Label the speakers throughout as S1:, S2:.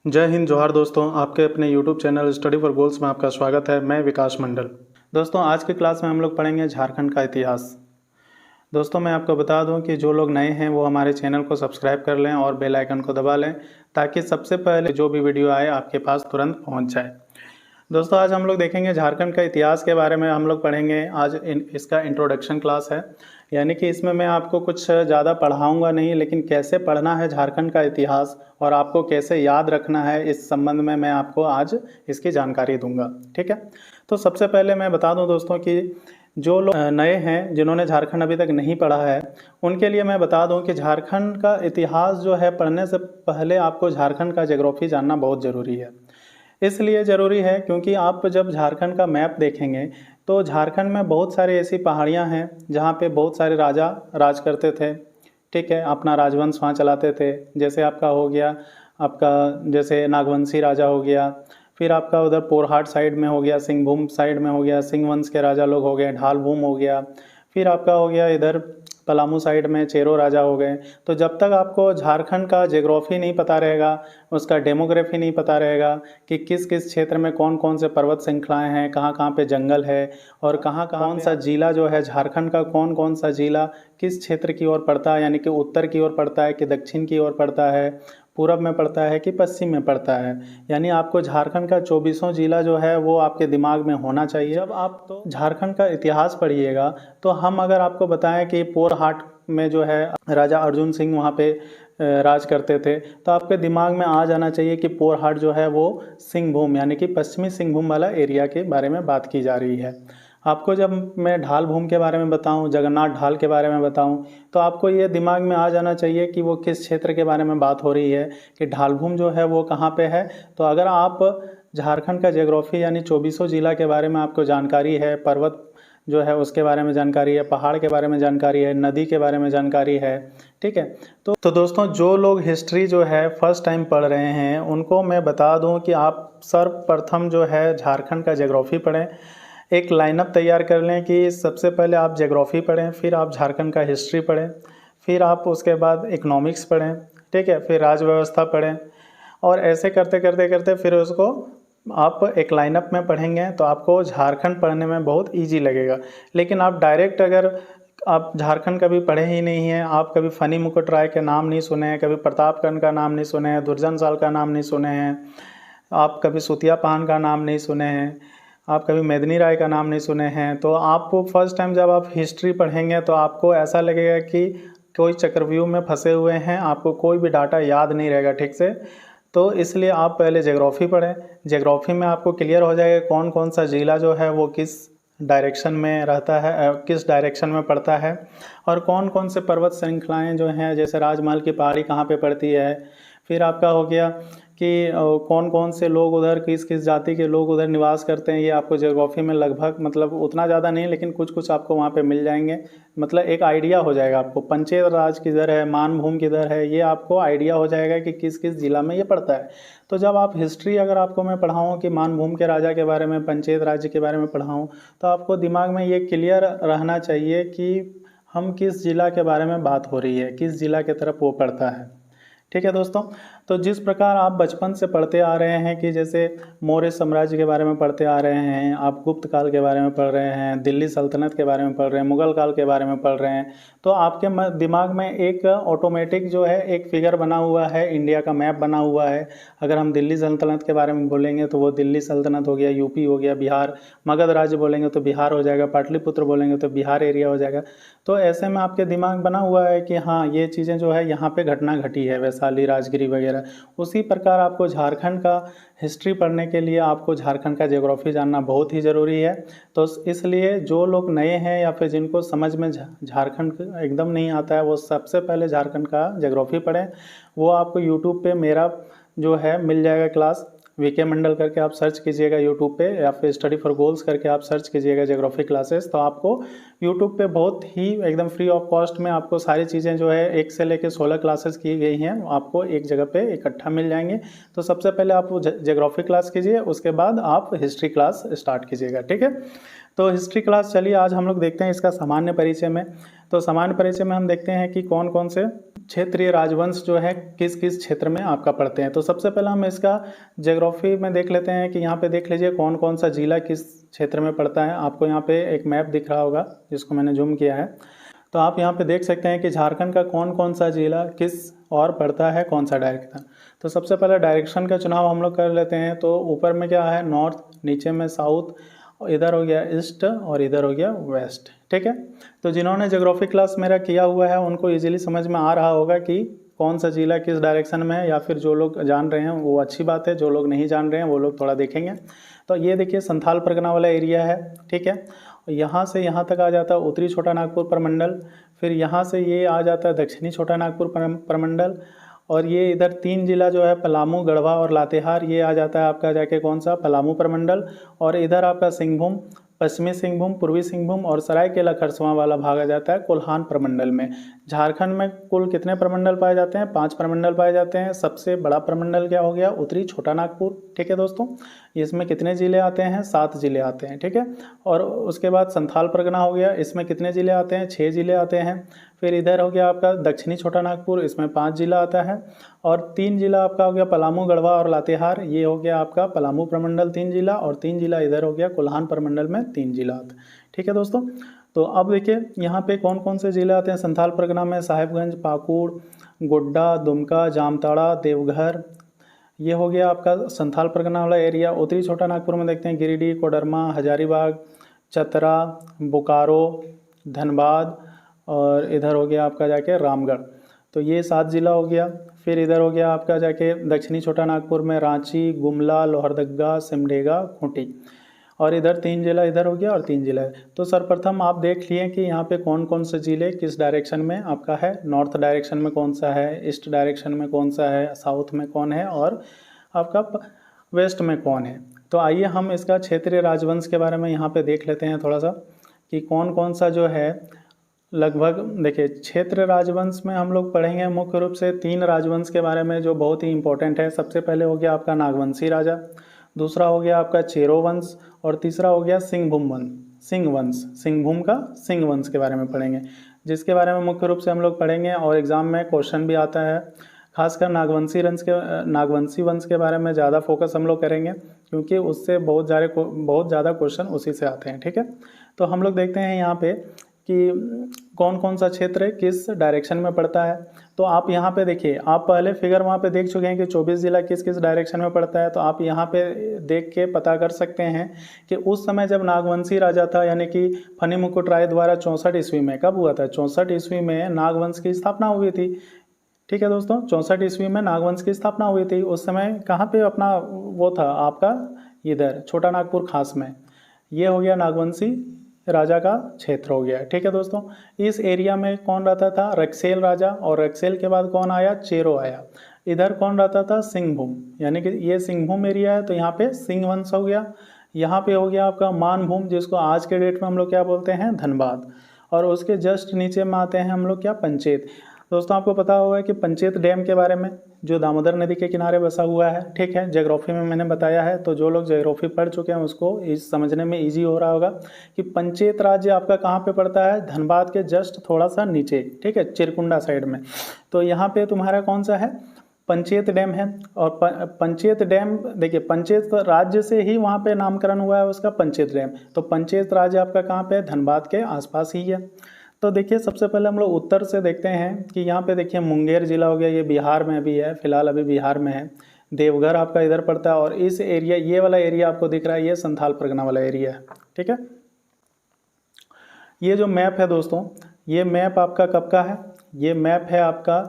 S1: जय हिंद जोहार दोस्तों, आपके अपने YouTube channel study for goals में आपका स्वागत है। मैं विकास मंडल। दोस्तों, आज की क्लास में हम लोग पढ़ेंगे झारखंड का इतिहास। दोस्तों, मैं आपको बता दूं कि जो लोग नए हैं वो हमारे चैनल को सब्सक्राइब कर लें और बेल आइकन को दबा लें ताकि सबसे पहले जो भी वीडियो आए आपके पास तुरंत पहुंच जाए। दोस्तों, आज हम लोग देखेंगे झारखंड का इतिहास के बारे में। हम लोग पढ़ेंगे आज इसका इंट्रोडक्शन क्लास है, यानी कि इसमें मैं आपको कुछ ज़्यादा पढ़ाऊंगा नहीं, लेकिन कैसे पढ़ना है झारखंड का इतिहास और आपको कैसे याद रखना है इस संबंध में मैं आपको आज इसकी जानकारी दूंगा। ठीक है, तो सबसे पहले मैं बता दूं दोस्तों कि जो लोग नए हैं जिन्होंने झारखंड अभी तक नहीं पढ़ा है उनके लिए मैं बता दूं कि झारखंड का इतिहास जो है पढ़ने से पहले आपको झारखंड का ज्योग्राफी जानना बहुत ज़रूरी है। इसलिए ज़रूरी है क्योंकि आप जब झारखंड का मैप देखेंगे तो झारखंड में बहुत सारी ऐसी पहाड़ियाँ हैं जहाँ पे बहुत सारे राजा राज करते थे। ठीक है, अपना राजवंश वहाँ चलाते थे। जैसे आपका हो गया जैसे नागवंशी राजा हो गया, फिर आपका उधर पोरहाट साइड में हो गया, सिंहभूम साइड में हो गया, सिंह वंश के राजा लोग हो गए, ढालभूम हो गया, फिर आपका हो गया इधर पलामू साइड में चेरो राजा हो गए। तो जब तक आपको झारखंड का ज्योग्राफी नहीं पता रहेगा, उसका डेमोग्राफी नहीं पता रहेगा कि किस किस क्षेत्र में कौन कौन से पर्वत श्रृंखलाएँ हैं, कहाँ कहाँ पे जंगल है और कहाँ कहाँ कौन सा जिला जो है झारखंड का कौन कौन सा जिला किस क्षेत्र की ओर पड़ता है, यानी कि उत्तर की ओर पड़ता है कि दक्षिण की ओर पड़ता है, पूरब में पड़ता है कि पश्चिम में पड़ता है। यानी आपको झारखंड का 24 जिला जो है वो आपके दिमाग में होना चाहिए। जब आप तो झारखंड का इतिहास पढ़िएगा तो हम अगर आपको बताएं कि पोरहाट में जो है राजा अर्जुन सिंह वहाँ पे राज करते थे, तो आपके दिमाग में आ जाना चाहिए कि पोरहाट जो है वो सिंहभूम यानी कि पश्चिमी सिंहभूम वाला एरिया के बारे में बात की जा रही है। आपको जब मैं ढालभूम के बारे में बताऊं, जगन्नाथ ढाल के बारे में बताऊं, तो आपको ये दिमाग में आ जाना चाहिए कि वो किस क्षेत्र के बारे में बात हो रही है, कि ढालभूम जो है वो कहाँ पे है। तो अगर आप झारखंड का ज्योग्राफी यानी 24 जिला के बारे में आपको जानकारी है, पर्वत जो है उसके बारे में जानकारी है, पहाड़ के बारे में जानकारी है, नदी के बारे में जानकारी है, ठीक है। तो दोस्तों, जो लोग हिस्ट्री जो है फर्स्ट टाइम पढ़ रहे हैं उनको मैं बता दूं कि आप सर्वप्रथम जो है झारखंड का ज्योग्राफी पढ़ें। एक लाइनअप तैयार कर लें कि सबसे पहले आप ज्योग्राफी पढ़ें, फिर आप झारखंड का हिस्ट्री पढ़ें, फिर आप उसके बाद इकोनॉमिक्स पढ़ें, ठीक है, फिर राज्य व्यवस्था पढ़ें, और ऐसे करते करते करते फिर उसको आप एक लाइनअप में पढ़ेंगे तो आपको झारखंड पढ़ने में बहुत इजी लगेगा। लेकिन आप डायरेक्ट अगर आप झारखंड कभी पढ़े ही नहीं हैं, आप कभी फनी मुकुट राय के नाम नहीं सुने हैं, कभी प्रतापगढ़ का नाम नहीं सुने हैं, दुर्जन साल का नाम नहीं सुने हैं, आप कभी सुतिया पान का नाम नहीं सुने हैं, आप कभी मेदिनी राय का नाम नहीं सुने हैं, तो आपको फर्स्ट टाइम जब आप हिस्ट्री पढ़ेंगे तो आपको ऐसा लगेगा कि कोई चक्रव्यूह में फंसे हुए हैं, आपको कोई भी डाटा याद नहीं रहेगा ठीक से। तो इसलिए आप पहले ज्योग्राफी पढ़ें। ज्योग्राफी में आपको क्लियर हो जाएगा कौन कौन सा ज़िला जो है वो किस डायरेक्शन में रहता है, किस डायरेक्शन में पड़ता है, और कौन कौन से पर्वत श्रृंखलाएँ जो हैं, जैसे राजमहल की पहाड़ी कहाँ पे पड़ती है। फिर आपका हो गया कि कौन कौन से लोग उधर किस किस जाति के लोग उधर निवास करते हैं। ये आपको ज्योग्राफी में लगभग मतलब उतना ज़्यादा नहीं, लेकिन कुछ कुछ आपको वहाँ पे मिल जाएंगे। मतलब एक आइडिया हो जाएगा आपको पंचेत राज किधर है, मानभूम किधर है, ये आपको आइडिया हो जाएगा कि किस किस ज़िला में ये पड़ता है। तो जब आप हिस्ट्री अगर आपको मैं पढ़ाऊँ कि मानभूम के राजा के बारे में, पंचेत राज्य के बारे में पढ़ाऊँ, तो आपको दिमाग में ये क्लियर रहना चाहिए कि हम किस ज़िला के बारे में बात हो रही है, किस ज़िला की तरफ वो पड़ता है। ठीक है दोस्तों, तो जिस प्रकार आप बचपन से पढ़ते आ रहे हैं कि जैसे मौर्य साम्राज्य के बारे में पढ़ते आ रहे हैं, आप गुप्त काल के बारे में पढ़ रहे हैं, दिल्ली सल्तनत के बारे में पढ़ रहे हैं, मुगल काल के बारे में पढ़ रहे हैं, तो आपके दिमाग में एक ऑटोमेटिक जो है एक फिगर बना हुआ है, इंडिया का मैप बना हुआ है। अगर हम दिल्ली सल्तनत के बारे में बोलेंगे तो वो दिल्ली सल्तनत हो गया, यूपी हो गया, बिहार, मगध राज्य बोलेंगे तो बिहार हो जाएगा, पाटलिपुत्र बोलेंगे तो बिहार एरिया हो जाएगा। तो ऐसे में आपके दिमाग बना हुआ है कि हाँ ये चीज़ें जो है यहाँ पे घटना घटी है, वैशाली, राजगिरी वगैरह। उसी प्रकार आपको झारखंड का हिस्ट्री पढ़ने के लिए आपको झारखंड का ज्योग्राफी जानना बहुत ही ज़रूरी है। तो इसलिए जो लोग नए हैं या फिर जिनको समझ में झारखंड एकदम नहीं आता है, वो सबसे पहले झारखंड का ज्योग्राफी पढ़ें। वो आपको यूट्यूब पे मेरा जो है मिल जाएगा क्लास, वीके मंडल करके आप सर्च कीजिएगा यूट्यूब पे, या फिर स्टडी फॉर गोल्स करके आप सर्च कीजिएगा ज्योग्राफी क्लासेस, तो आपको यूट्यूब पे बहुत ही एकदम फ्री ऑफ कॉस्ट में आपको सारी चीज़ें जो है 1 से लेकर 16 क्लासेस की गई हैं आपको एक जगह पे इकट्ठा मिल जाएंगे। तो सबसे पहले आप ज्योग्राफी क्लास कीजिए, उसके बाद आप हिस्ट्री क्लास स्टार्ट कीजिएगा, ठीक है। तो हिस्ट्री क्लास चलिए आज हम लोग देखते हैं इसका सामान्य परिचय में। तो सामान्य परिचय में हम देखते हैं कि कौन कौन से क्षेत्रीय राजवंश जो है किस किस क्षेत्र में आपका पड़ते हैं। तो सबसे पहले हम इसका ज्योग्राफी में देख लेते हैं कि यहाँ पे देख लीजिए कौन कौन सा जिला किस क्षेत्र में पड़ता है। आपको यहाँ पे एक मैप दिख रहा होगा जिसको मैंने जूम किया है। तो आप यहाँ पे देख सकते हैं कि झारखंड का कौन कौन सा जिला किस और पड़ता है, कौन सा डायरेक्शन। तो सबसे पहले डायरेक्शन का चुनाव हम लोग कर लेते हैं। तो ऊपर में क्या है, नॉर्थ, नीचे में साउथ, इधर हो गया ईस्ट और इधर हो गया वेस्ट। ठीक है, तो जिन्होंने ज्योग्राफी क्लास मेरा किया हुआ है उनको इजीली समझ में आ रहा होगा कि कौन सा जिला किस डायरेक्शन में है, या फिर जो लोग जान रहे हैं वो अच्छी बात है, जो लोग नहीं जान रहे हैं वो लोग थोड़ा देखेंगे। तो ये देखिए संथाल परगना वाला एरिया है। ठीक है, यहाँ से यहाँ तक आ जाता है उत्तरी छोटा नागपुर प्रमंडल, फिर यहाँ से ये आ जाता है दक्षिणी छोटा नागपुर प्रमंडल, और ये इधर 3 जिला जो है पलामू, गढ़वा और लातेहार, ये आ जाता है आपका जाके कौन सा, पलामू प्रमंडल। और इधर आपका सिंहभूम, पश्चिमी सिंहभूम, पूर्वी सिंहभूम और सरायकेला खरसवां वाला भाग आ जाता है कोल्हान प्रमंडल में। झारखंड में कुल कितने प्रमंडल पाए जाते हैं, 5 प्रमंडल पाए जाते हैं। सबसे बड़ा प्रमंडल क्या हो गया, उत्तरी छोटा नागपुर। ठीक है दोस्तों, इसमें कितने जिले आते हैं, 7 जिले आते हैं। ठीक है, और उसके बाद संथाल परगना हो गया, इसमें कितने जिले आते हैं, 6 जिले आते हैं। फिर इधर हो गया आपका दक्षिणी छोटा नागपुर, इसमें 5 जिला आता है। और 3 जिला आपका हो गया पलामू, गढ़वा और लातेहार, ये हो गया आपका पलामू प्रमंडल 3 जिला, और 3 जिला इधर हो गया कोल्हान प्रमंडल में 3 जिला आते हैं। ठीक है दोस्तों, तो अब देखिए यहाँ पे कौन कौन से जिले आते हैं संथाल परगना में, साहिबगंज, पाकुड़, गोड्डा, दुमका, जामताड़ा, देवघर, ये हो गया आपका संथाल परगना वाला एरिया। उत्तरी छोटा नागपुर में देखते हैं गिरिडीह, कोडरमा, हजारीबाग, चतरा, बोकारो, धनबाद, और इधर हो गया आपका जाके रामगढ़। तो ये 7 जिला हो गया। फिर इधर हो गया आपका जाके दक्षिणी छोटा नागपुर में रांची, गुमला, लोहरदगा, सिमडेगा, खूंटी, और इधर 3 जिला इधर हो गया और 3 जिला है। तो सर्वप्रथम आप देख लिए कि यहाँ पे कौन कौन से जिले किस डायरेक्शन में आपका है, नॉर्थ डायरेक्शन में कौन सा है, ईस्ट डायरेक्शन में कौन सा है, साउथ में कौन है और आपका वेस्ट में कौन है। तो आइए हम इसका क्षेत्रीय राजवंश के बारे में यहाँ पे देख लेते हैं थोड़ा सा कि कौन कौन सा जो है लगभग। देखिए क्षेत्र राजवंश में हम लोग पढ़ेंगे मुख्य रूप से 3 राजवंश के बारे में जो बहुत ही इंपॉर्टेंट है। सबसे पहले हो गया आपका नागवंशी राजा, दूसरा हो गया आपका चेरो वंश, और तीसरा हो गया सिंहभूम वंश, सिंह वंश, सिंहभूम का सिंह वंश के बारे में पढ़ेंगे, जिसके बारे में मुख्य रूप से हम लोग पढ़ेंगे और एग्जाम में क्वेश्चन भी आता है। खासकर नागवंशी वंश के बारे में ज़्यादा फोकस हम लोग करेंगे क्योंकि उससे बहुत ज़्यादा क्वेश्चन उसी से आते हैं। ठीक है, तो हम लोग देखते हैं यहाँ पे कि कौन कौन सा क्षेत्र किस डायरेक्शन में पड़ता है। तो आप यहाँ पे देखिए, आप पहले फिगर वहाँ पे देख चुके हैं कि 24 जिला किस किस डायरेक्शन में पड़ता है। तो आप यहाँ पे देख के पता कर सकते हैं कि उस समय जब नागवंशी राजा था, यानी कि फनी मुकुट राय द्वारा 64 ईस्वी में, कब हुआ था, 64 ईस्वी में नागवंश की स्थापना हुई थी। ठीक है दोस्तों, 64 ईस्वी में नागवंश की स्थापना हुई थी। उस समय कहाँ पे अपना वो था आपका, इधर छोटा नागपुर खास में, ये हो गया नागवंशी राजा का क्षेत्र हो गया। ठीक है दोस्तों, इस एरिया में कौन रहता था, रक्सेल राजा, और रक्सेल के बाद कौन आया, चेरो आया। इधर कौन रहता था, सिंहभूम, यानी कि ये सिंहभूम एरिया है तो यहाँ पे सिंह वंश हो गया। यहाँ पे हो गया आपका मानभूम, जिसको आज के डेट में हम लोग क्या बोलते हैं, धनबाद, और उसके जस्ट नीचे में आते हैं हम लोग क्या, पंचेत। दोस्तों आपको पता होगा कि पंचेत डैम के बारे में, जो दामोदर नदी के किनारे बसा हुआ है। ठीक है, ज्योग्राफी में मैंने बताया है, तो जो लोग ज्योग्राफी पढ़ चुके हैं उसको इस समझने में इजी हो रहा होगा कि पंचेत राज्य आपका कहाँ पे पड़ता है, धनबाद के जस्ट थोड़ा सा नीचे। ठीक है, चिरकुंडा साइड में। तो यहाँ पे तुम्हारा कौन सा है, पंचेत डैम है। और पंचेत डैम देखिए, पंचेत राज्य से ही वहाँ पे नामकरण हुआ है उसका, पंचेत डैम। तो पंचेत राज्य आपका कहाँ पे है, धनबाद के आसपास ही है। तो देखिए सबसे पहले हम लोग उत्तर से देखते हैं कि यहाँ पे देखिए मुंगेर जिला हो गया, ये बिहार में भी है, फिलहाल अभी बिहार में है। देवघर आपका इधर पड़ता है, और इस एरिया, ये वाला एरिया आपको दिख रहा है, ये संथाल परगना वाला एरिया है। ठीक है, ये जो मैप है दोस्तों, ये मैप आपका कब का है, ये मैप है आपका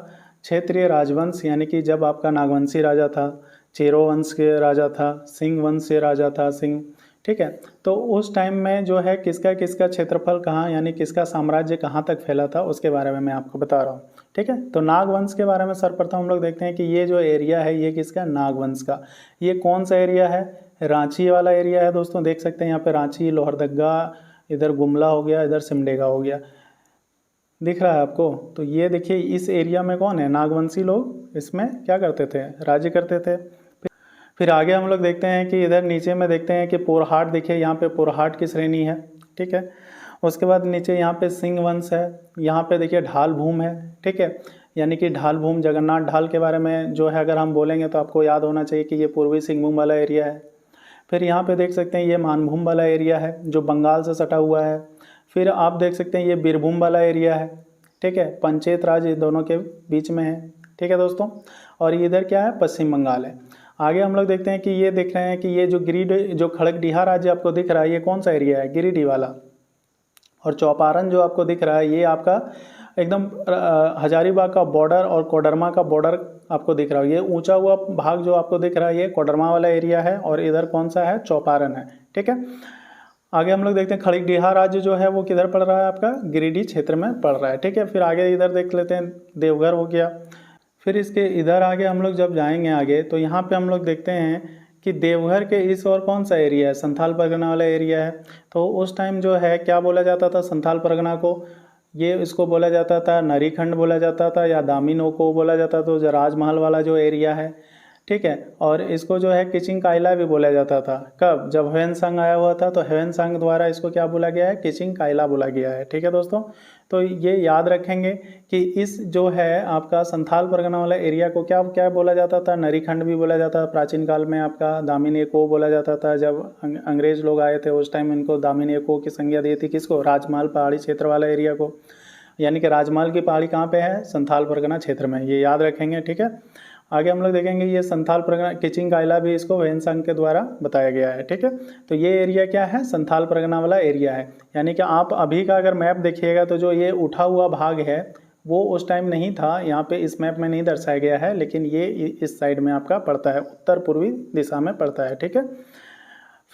S1: क्षेत्रीय राजवंश, यानी कि जब आपका नागवंशी राजा था, चेरो वंश के राजा था, सिंह वंश से राजा था, सिंह। ठीक है, तो उस टाइम में जो है किसका किसका क्षेत्रफल कहाँ, यानी किसका साम्राज्य कहाँ तक फैला था, उसके बारे में मैं आपको बता रहा हूँ। ठीक है, तो नागवंश के बारे में सर्वप्रथम हम लोग देखते हैं कि ये जो एरिया है ये किसका, नागवंश का। ये कौन सा एरिया है, रांची वाला एरिया है दोस्तों। देख सकते हैं यहाँ पे रांची, लोहरदगा, इधर गुमला हो गया, इधर सिमडेगा हो गया, दिख रहा है आपको। तो ये देखिए इस एरिया में कौन है, नागवंशी लोग इसमें क्या करते थे, राज्य करते थे। फिर आगे हम लोग देखते हैं कि इधर नीचे में देखते हैं कि पोरहाट, देखिए यहाँ पे पोरहाट की श्रेणी है। ठीक है, उसके बाद नीचे यहाँ पे सिंह वंश है, यहाँ पे देखिए ढाल भूम है। ठीक है, यानी कि ढाल भूमि, जगन्नाथ ढाल के बारे में जो है अगर हम बोलेंगे तो आपको याद होना चाहिए कि ये पूर्वी सिंहभूम वाला एरिया है। फिर यहाँ पे देख सकते हैं ये मानभूम वाला एरिया है जो बंगाल से सटा हुआ है। फिर आप देख सकते हैं ये बीरभूम वाला एरिया है, ठीक है, पंचायत राज इन दोनों के बीच में है, ठीक है दोस्तों। और इधर क्या है, पश्चिम बंगाल है। आगे हम लोग देखते हैं कि ये देख रहे हैं कि ये जो गिरिडीह, जो खड़गडिहा राज्य आपको दिख रहा है, ये कौन सा एरिया है, गिरिडीह वाला। और चौपारण जो आपको दिख रहा है ये आपका एकदम हजारीबाग का बॉर्डर और कोडरमा का बॉर्डर आपको दिख रहा है। ये ऊंचा हुआ भाग जो आपको दिख रहा है ये कोडरमा वाला एरिया है, और इधर कौन सा है, चौपारण है, ठीक है। आगे हम लोग देखते हैं खड़गडिहा राज्य जो है वो किधर पड़ रहा है, आपका गिरिडीह क्षेत्र में पड़ रहा है, ठीक है। फिर आगे इधर देख लेते हैं, देवघर हो गया। फिर इसके इधर आगे हम लोग जब जाएंगे आगे तो यहाँ पे हम लोग देखते हैं कि देवघर के इस और कौन सा एरिया है, संथाल परगना वाला एरिया है। तो उस टाइम जो है क्या बोला जाता था संथाल परगना को, ये इसको बोला जाता था नरीखंड बोला जाता था, या दामिनो को बोला जाता था, जो राजमहल वाला जो एरिया है, ठीक है। और इसको जो है किचिंग कायला भी बोला जाता था। कब, जब ह्वेनसांग आया हुआ था तो ह्वेनसांग द्वारा इसको क्या बोला गया है, किचिंग कायला बोला गया है, ठीक है दोस्तों। तो ये याद रखेंगे कि इस जो है आपका संथाल परगना वाला एरिया को क्या क्या बोला जाता था, नरीखंड भी बोला जाता था प्राचीन काल में, आपका दामिनी को बोला जाता था। जब अंग्रेज लोग आए थे उस टाइम इनको दामिनी को की संज्ञा दी थी, किसको, राजमहल पहाड़ी क्षेत्र वाला एरिया को। यानी कि राजमहल की पहाड़ी कहाँ पे है, संथाल परगना क्षेत्र में, ये याद रखेंगे, ठीक है। आगे हम लोग देखेंगे ये संथाल परगना, किचिंग कायला भी इसको ह्वेनसांग के द्वारा बताया गया है, ठीक है। तो ये एरिया क्या है, संथाल परगना वाला एरिया है। यानी कि आप अभी का अगर मैप देखिएगा तो जो ये उठा हुआ भाग है वो उस टाइम नहीं था, यहाँ पे इस मैप में नहीं दर्शाया गया है, लेकिन ये इस साइड में आपका पड़ता है, उत्तर पूर्वी दिशा में पड़ता है, ठीक है।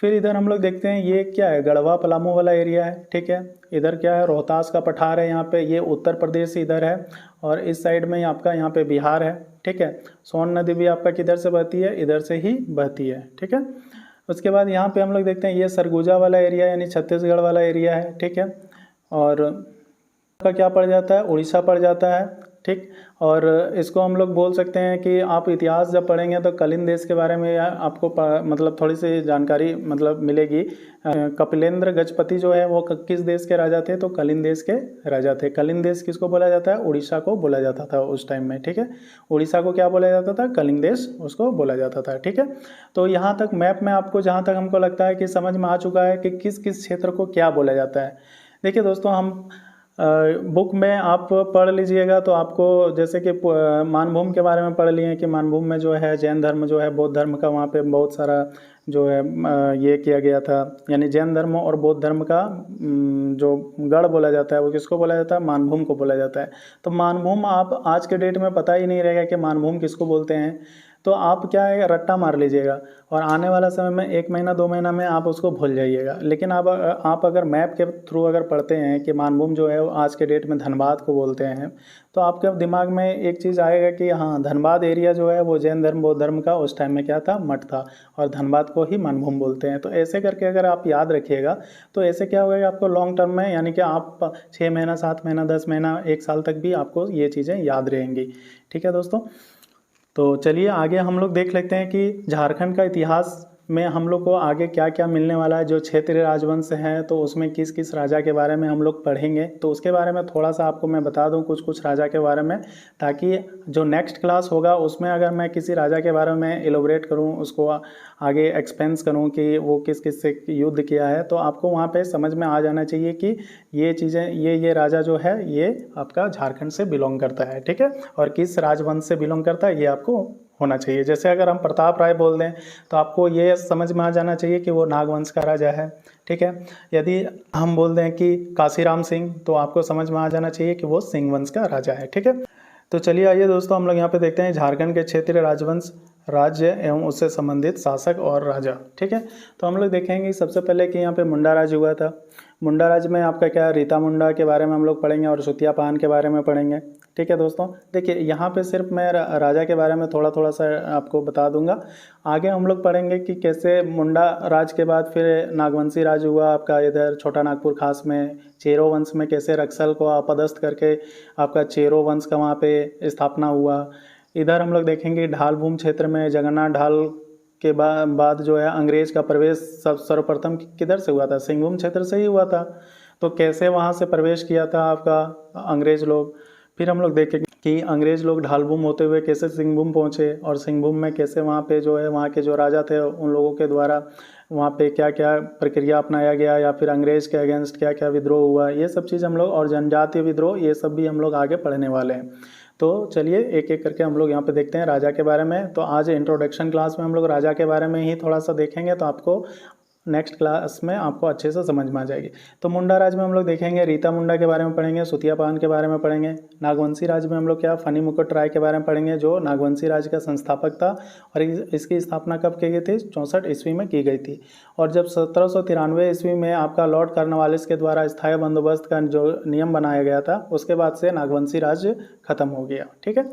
S1: फिर इधर हम लोग देखते हैं ये क्या है, गढ़वा पलामू वाला एरिया है, ठीक है। इधर क्या है, रोहतास का पठार है, यहाँ पे ये उत्तर प्रदेश इधर है, और इस साइड में आपका यहाँ पे बिहार है, ठीक है। सोन नदी भी आपका किधर से बहती है, इधर से ही बहती है, ठीक है। उसके बाद यहाँ पे हम लोग देखते हैं ये सरगुजा वाला एरिया यानी छत्तीसगढ़ वाला एरिया है, ठीक है। और का क्या पड़ जाता है, उड़ीसा पड़ जाता है, ठीक। और इसको हम लोग बोल सकते हैं कि आप इतिहास जब पढ़ेंगे तो कलिंग देश के बारे में आपको मतलब थोड़ी सी जानकारी मतलब मिलेगी। कपिलेंद्र गजपति जो है वो किस देश के राजा थे, तो कलिंग देश के राजा थे। कलिंग देश किसको बोला जाता है, उड़ीसा को बोला जाता था उस टाइम में, ठीक है। उड़ीसा को क्या बोला जाता था, कलिंग देश उसको बोला जाता था, ठीक है। तो यहाँ तक मैप में आपको जहाँ तक हमको लगता है कि समझ में आ चुका है कि किस किस क्षेत्र को क्या बोला जाता है। देखिए दोस्तों, हम बुक में आप पढ़ लीजिएगा तो आपको जैसे कि मानभूम के बारे में पढ़ लिए कि मानभूम में जो है जैन धर्म जो है, बौद्ध धर्म का वहाँ पे बहुत सारा जो है ये किया गया था। यानी जैन धर्म और बौद्ध धर्म का जो गढ़ बोला जाता है वो किसको बोला जाता है, मानभूम को बोला जाता है। तो मानभूम आप आज के डेट में पता ही नहीं रहेगा कि मानभूम किसको बोलते हैं, तो आप क्या है रट्टा मार लीजिएगा और आने वाला समय में 1 महीना 2 महीना में आप उसको भूल जाइएगा। लेकिन आप अगर मैप के थ्रू अगर पढ़ते हैं कि मानभूम जो है वो आज के डेट में धनबाद को बोलते हैं, तो आपके दिमाग में एक चीज़ आएगा कि हाँ, धनबाद एरिया जो है वो जैन धर्म बौद्ध धर्म का उस टाइम में क्या था, मठ था, और धनबाद को ही मानभूम बोलते हैं। तो ऐसे करके अगर आप याद रखिएगा तो ऐसे क्या होगा कि आपको लॉन्ग टर्म में यानी कि आप 6 महीना 7 महीना 10 महीना 1 साल तक भी आपको ये चीज़ें याद रहेंगी, ठीक है दोस्तों। तो चलिए आगे हम लोग देख लेते हैं कि झारखंड का इतिहास में हम लोग को आगे क्या क्या मिलने वाला है। जो क्षेत्रीय राजवंश हैं तो उसमें किस किस राजा के बारे में हम लोग पढ़ेंगे, तो उसके बारे में थोड़ा सा आपको मैं बता दूं कुछ कुछ राजा के बारे में, ताकि जो नेक्स्ट क्लास होगा उसमें अगर मैं किसी राजा के बारे में एलोबरेट करूं, उसको आगे एक्सपेंस करूं कि वो किस किस से युद्ध किया है, तो आपको वहाँ पे समझ में आ जाना चाहिए कि ये चीज़ें ये राजा जो है ये आपका झारखंड से बिलोंग करता है, ठीक है, और किस राजवंश से बिलोंग करता है ये आपको होना चाहिए। जैसे अगर हम प्रताप राय बोल दें तो आपको ये समझ में आ जाना चाहिए कि वो नागवंश का राजा है, ठीक है। यदि हम बोल दें कि काशीराम सिंह तो आपको समझ में आ जाना चाहिए कि वो सिंह वंश का राजा है, ठीक है। तो चलिए आइए दोस्तों हम लोग यहाँ पे देखते हैं झारखंड के क्षेत्रीय राजवंश, राज्य एवं उससे संबंधित शासक और राजा, ठीक है। तो हम लोग देखेंगे सबसे पहले कि यहाँ पे मुंडा राज हुआ था। मुंडा राज में आपका क्या, रीता मुंडा के बारे में हम लोग पढ़ेंगे और सुतिया पान के बारे में पढ़ेंगे, ठीक है दोस्तों। देखिए यहाँ पे सिर्फ मैं राजा के बारे में थोड़ा थोड़ा सा आपको बता दूंगा। आगे हम लोग पढ़ेंगे कि कैसे मुंडा राज के बाद फिर नागवंशी राज हुआ आपका इधर छोटा नागपुर खास में, चेरो वंश में कैसे रक्सल को अपदस्थ करके आपका चेरो वंश का वहाँ पे स्थापना हुआ। इधर हम लोग देखेंगे ढाल भूमि क्षेत्र में जगन्नाथ ढाल के बाद जो है अंग्रेज का प्रवेश सर्वप्रथम किधर से हुआ था, सिंहभूम क्षेत्र से ही हुआ था। तो कैसे वहाँ से प्रवेश किया था आपका अंग्रेज लोग। फिर हम लोग देखेंगे कि अंग्रेज़ लोग ढालभूम होते हुए कैसे सिंहभूम पहुँचे और सिंहभूम में कैसे वहाँ पे जो है वहाँ के जो राजा थे उन लोगों के द्वारा वहाँ पे क्या क्या प्रक्रिया अपनाया गया या फिर अंग्रेज़ के अगेंस्ट क्या क्या विद्रोह हुआ, ये सब चीज़ हम लोग, और जनजातीय विद्रोह, ये सब भी हम लोग आगे पढ़ने वाले हैं। तो चलिए एक एक करके हम लोग यहाँ पे देखते हैं राजा के बारे में। तो आज इंट्रोडक्शन क्लास में हम लोग राजा के बारे में ही थोड़ा सा देखेंगे, तो आपको नेक्स्ट क्लास में आपको अच्छे से समझ में आ जाएगी। तो मुंडा राज में हम लोग देखेंगे रीता मुंडा के बारे में पढ़ेंगे, सुतिया पान के बारे में पढ़ेंगे। नागवंशी राज में हम लोग क्या फनी मुकुट राय के बारे में पढ़ेंगे, जो नागवंशी राज का संस्थापक था और इसकी स्थापना कब की गई थी, 64 ईस्वी में की गई थी। और जब 1793 ईस्वी में आपका लॉर्ड कॉर्नवालिस के द्वारा स्थायी बंदोबस्त का जो नियम बनाया गया था, उसके बाद से नागवंशी राज खत्म हो गया। ठीक है,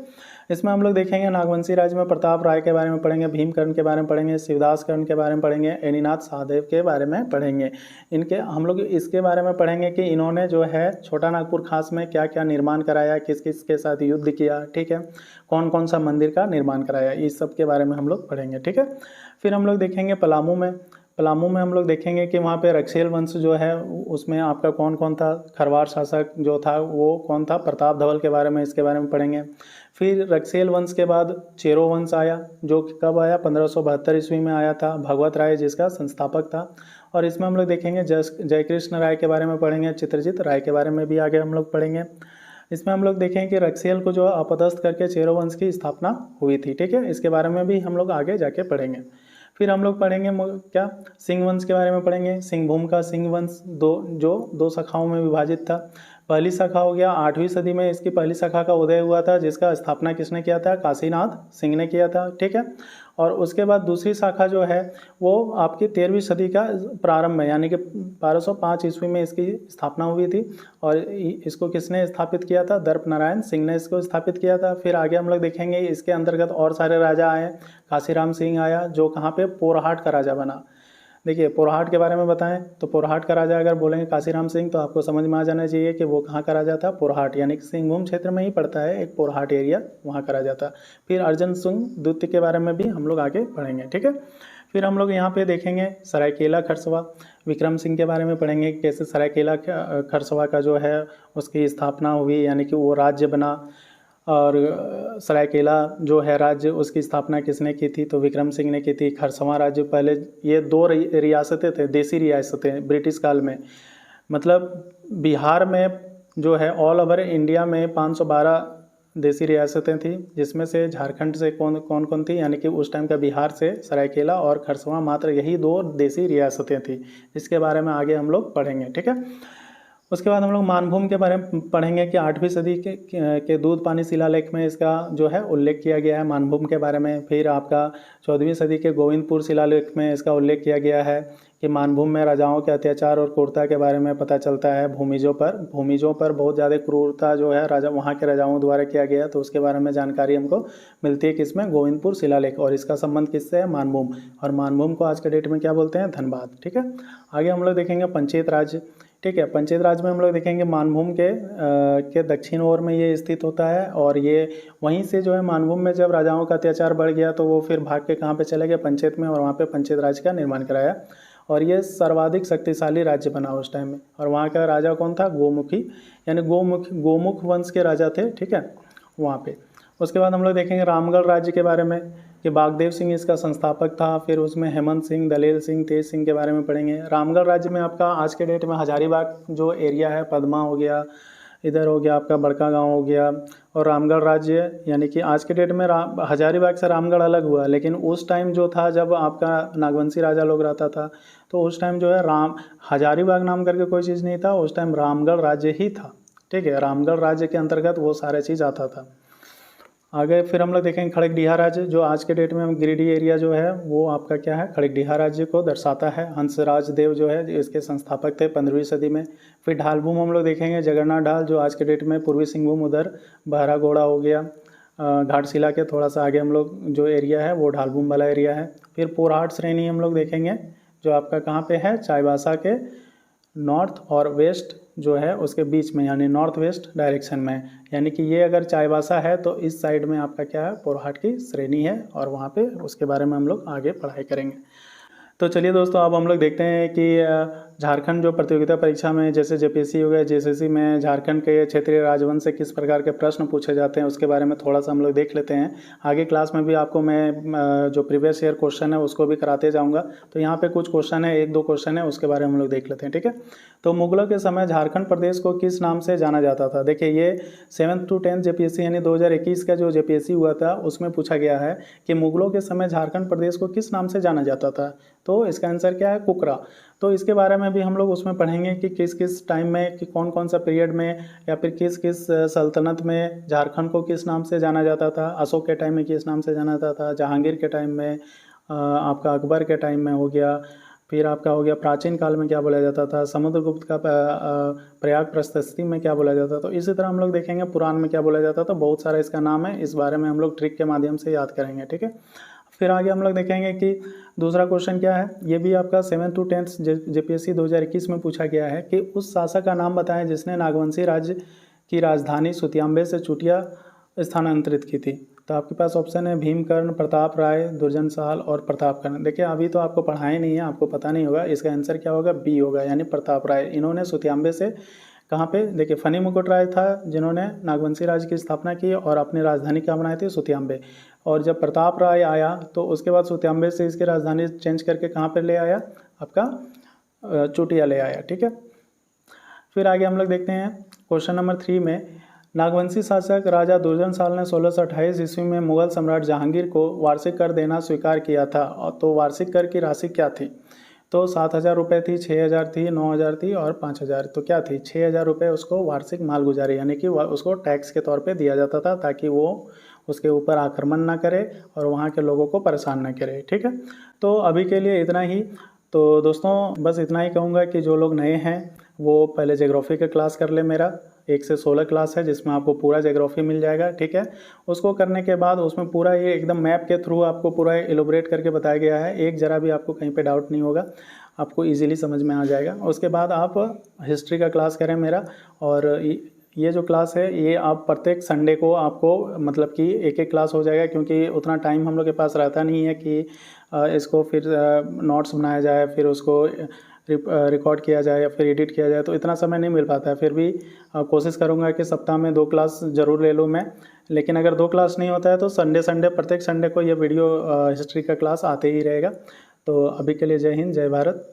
S1: इसमें हम लोग देखेंगे नागवंशी राज में प्रताप राय के बारे में पढ़ेंगे, भीमकर्ण के बारे में पढ़ेंगे, शिवदास कर्ण के बारे में पढ़ेंगे, एनीनाथ सहदेव के बारे में पढ़ेंगे। इनके हम लोग इसके बारे में पढ़ेंगे कि इन्होंने जो है छोटा नागपुर खास में क्या क्या निर्माण कराया, किस किस के साथ युद्ध किया, ठीक है, कौन कौन सा मंदिर का निर्माण कराया, इस सब के बारे में हम लोग पढ़ेंगे। ठीक है, फिर हम लोग देखेंगे पलामू में हम लोग देखेंगे कि वहाँ पे रक्सेल वंश जो है उसमें आपका कौन कौन था, खरवार शासक जो था वो कौन था, प्रताप धवल के बारे में, इसके बारे में पढ़ेंगे। फिर रक्सेल वंश के बाद चेरो वंश आया, जो कब आया, 1572 ईस्वी में आया था, भगवत राय जिसका संस्थापक था। और इसमें हम लोग देखेंगे जयकृष्ण राय के बारे में पढ़ेंगे, चित्रजीत राय के बारे में भी आगे हम लोग पढ़ेंगे। इसमें हम लोग देखेंगे कि रक्सेल को जो अपदस्थ करके चेरो वंश की स्थापना हुई थी। ठीक है, इसके बारे में भी हम लोग आगे जाके पढ़ेंगे। फिर हम लोग पढ़ेंगे क्या, सिंह वंश के बारे में पढ़ेंगे। सिंहभूम का सिंह वंश दो शाखाओं में विभाजित था। पहली शाखा हो गया 8वीं सदी में इसकी पहली शाखा का उदय हुआ था, जिसका स्थापना किसने किया था, काशीनाथ सिंह ने किया था। ठीक है, और उसके बाद दूसरी शाखा जो है वो आपकी 13वीं सदी का प्रारंभ में, यानी कि 1205 ईस्वी में इसकी स्थापना हुई थी। और इसको किसने स्थापित किया था, दर्प नारायण सिंह ने इसको स्थापित किया था। फिर आगे हम लोग देखेंगे इसके अंतर्गत और सारे राजा आए। काशीराम सिंह आया, जो कहाँ पे, पोरहाट का राजा बना। देखिए पोरहाट के बारे में बताएं तो पोरहाट का राजा अगर बोलेंगे काशीराम सिंह, तो आपको समझ में आ जाना चाहिए कि वो कहाँ का राजा था, पोरहाट, यानी कि सिंहभूम क्षेत्र में ही पड़ता है एक पोरहाट एरिया, वहाँ का राजा था। फिर अर्जुन सिंह द्वितीय के बारे में भी हम लोग आगे पढ़ेंगे। ठीक है, फिर हम लोग यहाँ पे देखेंगे सरायकेला खरसवा, विक्रम सिंह के बारे में पढ़ेंगे, कैसे सरायकेला खरसवा का जो है उसकी स्थापना हुई, यानी कि वो राज्य बना। और सरायकेला जो है राज्य, उसकी स्थापना किसने की थी, तो विक्रम सिंह ने की थी। खरसवां राज्य, पहले ये 2 रियासतें थे, देसी रियासतें ब्रिटिश काल में, मतलब बिहार में जो है ऑल ओवर इंडिया में 512 देसी रियासतें थी, जिसमें से झारखंड से कौन कौन थी, यानी कि उस टाइम का बिहार से सरायकेला और खरसवां, मात्र यही 2 देसी रियासतें थी, जिसके बारे में आगे हम लोग पढ़ेंगे। ठीक है, उसके बाद हम लोग मानभूम के बारे में पढ़ेंगे कि 8वीं सदी के दूध पानी शिलालेख में इसका जो है उल्लेख किया गया है मानभूम के बारे में। फिर आपका 14वीं सदी के गोविंदपुर शिलालेख में इसका उल्लेख किया गया है कि मानभूम में राजाओं के अत्याचार और क्रूरता के बारे में पता चलता है। भूमिजों पर बहुत ज़्यादा क्रूरता जो है राजा वहाँ के राजाओं द्वारा किया गया, तो उसके बारे में जानकारी हमको मिलती है किसमें, गोविंदपुर शिलालेख। और इसका संबंध किससे है, मानभूम, और मानभूम को आज के डेट में क्या बोलते हैं, धनबाद। ठीक है, आगे हम लोग देखेंगे पंचायत राज। ठीक है, पंचायत राज में हम लोग देखेंगे मानभूम के दक्षिण ओर में ये स्थित होता है, और ये वहीं से जो है मानभूम में जब राजाओं का अत्याचार बढ़ गया तो वो फिर भाग के कहाँ पे चले गए, पंचायत में, और वहाँ पे पंचायत राज का निर्माण कराया। और ये सर्वाधिक शक्तिशाली राज्य बना उस टाइम में। और वहाँ का राजा कौन था, गोमुखी, यानी गोमुख वंश के राजा थे। ठीक है, वहाँ पे। उसके बाद हम लोग देखेंगे रामगढ़ राज्य के बारे में कि बागदेव सिंह इसका संस्थापक था। फिर उसमें हेमंत सिंह, दलेल सिंह, तेज सिंह के बारे में पढ़ेंगे। रामगढ़ राज्य में आपका आज के डेट में हजारीबाग जो एरिया है, पदमा हो गया, इधर हो गया आपका बड़का गांव हो गया, और रामगढ़ राज्य, यानी कि आज के डेट में हजारीबाग से रामगढ़ अलग हुआ, लेकिन उस टाइम जो था जब आपका नागवंशी राजा लोग रहता था, तो उस टाइम जो है हजारीबाग नाम करके कोई चीज़ नहीं था, उस टाइम रामगढ़ राज्य ही था। ठीक है, रामगढ़ राज्य के अंतर्गत वो सारे चीज़ आता था। आगे फिर हम लोग देखेंगे खड़गडीहा राज्य, जो आज के डेट में हम गिरिडीह एरिया जो है वो आपका क्या है, खड़गडीहा राज्य को दर्शाता है। हंसराज देव जो है इसके संस्थापक थे 15वीं सदी में। फिर ढालभूम हम लोग देखेंगे जगन्नाथ ढाल, जो आज के डेट में पूर्वी सिंहभूम, उधर बहरागोड़ा हो गया, घाटशिला के थोड़ा सा आगे हम लोग जो एरिया है वो ढालभूम वाला एरिया है। फिर पोरहाट श्रेणी हम लोग देखेंगे, जो आपका कहाँ पे है, चाईबासा के नॉर्थ और वेस्ट जो है उसके बीच में, यानी नॉर्थ वेस्ट डायरेक्शन में, यानी कि ये अगर चाईबासा है तो इस साइड में आपका क्या है, पोरहाट की श्रेणी है, और वहाँ पे उसके बारे में हम लोग आगे पढ़ाई करेंगे। तो चलिए दोस्तों, अब हम लोग देखते हैं कि झारखंड जो प्रतियोगिता परीक्षा में जैसे जेपीएससी हो गया, जेएसएससी में झारखंड के क्षेत्रीय राजवंश से किस प्रकार के प्रश्न पूछे जाते हैं उसके बारे में थोड़ा सा हम लोग देख लेते हैं। आगे क्लास में भी आपको मैं जो प्रीवियस ईयर क्वेश्चन है उसको भी कराते जाऊँगा। तो यहाँ पर कुछ क्वेश्चन है, 1-2 क्वेश्चन है, उसके बारे में हम लोग देख लेते हैं, ठीक है। तो मुगलों के समय झारखंड प्रदेश को किस नाम से जाना जाता था? देखिए ये 7th to 10th जेपीएससी यानी 2021 का जो जेपीएससी हुआ था उसमें पूछा गया है कि मुगलों के समय झारखंड प्रदेश को किस नाम से जाना जाता था। तो इसका आंसर क्या है? कुकरा। तो इसके बारे में भी हम लोग उसमें पढ़ेंगे कि किस किस टाइम में, कि कौन कौन सा पीरियड में या फिर किस किस सल्तनत में झारखंड को किस नाम से जाना जाता था। अशोक के टाइम में किस नाम से जाना जाता था, जहांगीर के टाइम में, आपका अकबर के टाइम में हो गया, फिर आपका हो गया प्राचीन काल में क्या बोला जाता था, समुद्रगुप्त का प्रयाग प्रशस्ति में क्या बोला जाता था। तो इसी तरह हम लोग देखेंगे पुराण में क्या बोला जाता था। बहुत सारा इसका नाम है, इस बारे में हम लोग ट्रिक के माध्यम से याद करेंगे, ठीक है। फिर आगे हम लोग देखेंगे कि दूसरा क्वेश्चन क्या है। ये भी आपका 7th to 10th जेपीएससी 2021 में पूछा गया है कि उस शासक का नाम बताएं जिसने नागवंशी राज्य की राजधानी सुतियांबे से चुटिया स्थानांतरित की थी। तो आपके पास ऑप्शन है भीमकर्ण, प्रताप राय, दुर्जन साल और प्रतापकर्ण। देखिए अभी तो आपको पढ़ाए नहीं है, आपको पता नहीं होगा। इसका आंसर क्या होगा? बी होगा, यानी प्रताप राय। इन्होंने सुतियांबे से कहाँ पे, देखिए फनी मुकुट राय था जिन्होंने नागवंशी राज्य की स्थापना की और अपनी राजधानी क्या बनाई थी? सुतियांबे। और जब प्रताप राय आया तो उसके बाद सुतियांबे से इसकी राजधानी चेंज करके कहाँ पर ले आया? आपका चुटिया ले आया, ठीक है। फिर आगे हम लोग देखते हैं क्वेश्चन नंबर 3 में, नागवंशी शासक राजा दुर्जन साल ने 1628 ईस्वी में मुगल सम्राट जहांगीर को वार्षिक कर देना स्वीकार किया था। तो वार्षिक कर की राशि क्या थी? तो 7,000 रुपये थी, 6,000 थी, 9,000 थी और 5,000। तो क्या थी? 6,000 रुपये उसको वार्षिक मालगुजारी यानी कि उसको टैक्स के तौर पे दिया जाता था, ताकि वो उसके ऊपर आक्रमण ना करे और वहाँ के लोगों को परेशान ना करे, ठीक है। तो अभी के लिए इतना ही। तो दोस्तों बस इतना ही कहूँगा कि जो लोग नए हैं वो पहले ज्योग्राफी का क्लास कर ले। मेरा 1 से 16 क्लास है जिसमें आपको पूरा ज्योग्राफी मिल जाएगा, ठीक है। उसको करने के बाद उसमें पूरा ये एकदम मैप के थ्रू आपको पूरा एलोबरेट करके बताया गया है। एक जरा भी आपको कहीं पे डाउट नहीं होगा, आपको इजीली समझ में आ जाएगा। उसके बाद आप हिस्ट्री का क्लास करें मेरा। और ये जो क्लास है ये आप प्रत्येक संडे को आपको मतलब कि एक एक क्लास हो जाएगा, क्योंकि उतना टाइम हम लोग के पास रहता नहीं है कि इसको फिर नोट्स बनाया जाए, फिर उसको रिकॉर्ड किया जाए या फिर एडिट किया जाए, तो इतना समय नहीं मिल पाता है। फिर भी कोशिश करूंगा कि सप्ताह में 2 क्लास ज़रूर ले लूँ मैं। लेकिन अगर 2 क्लास नहीं होता है तो संडे प्रत्येक संडे को ये वीडियो हिस्ट्री का क्लास आते ही रहेगा। तो अभी के लिए जय हिंद, जय भारत।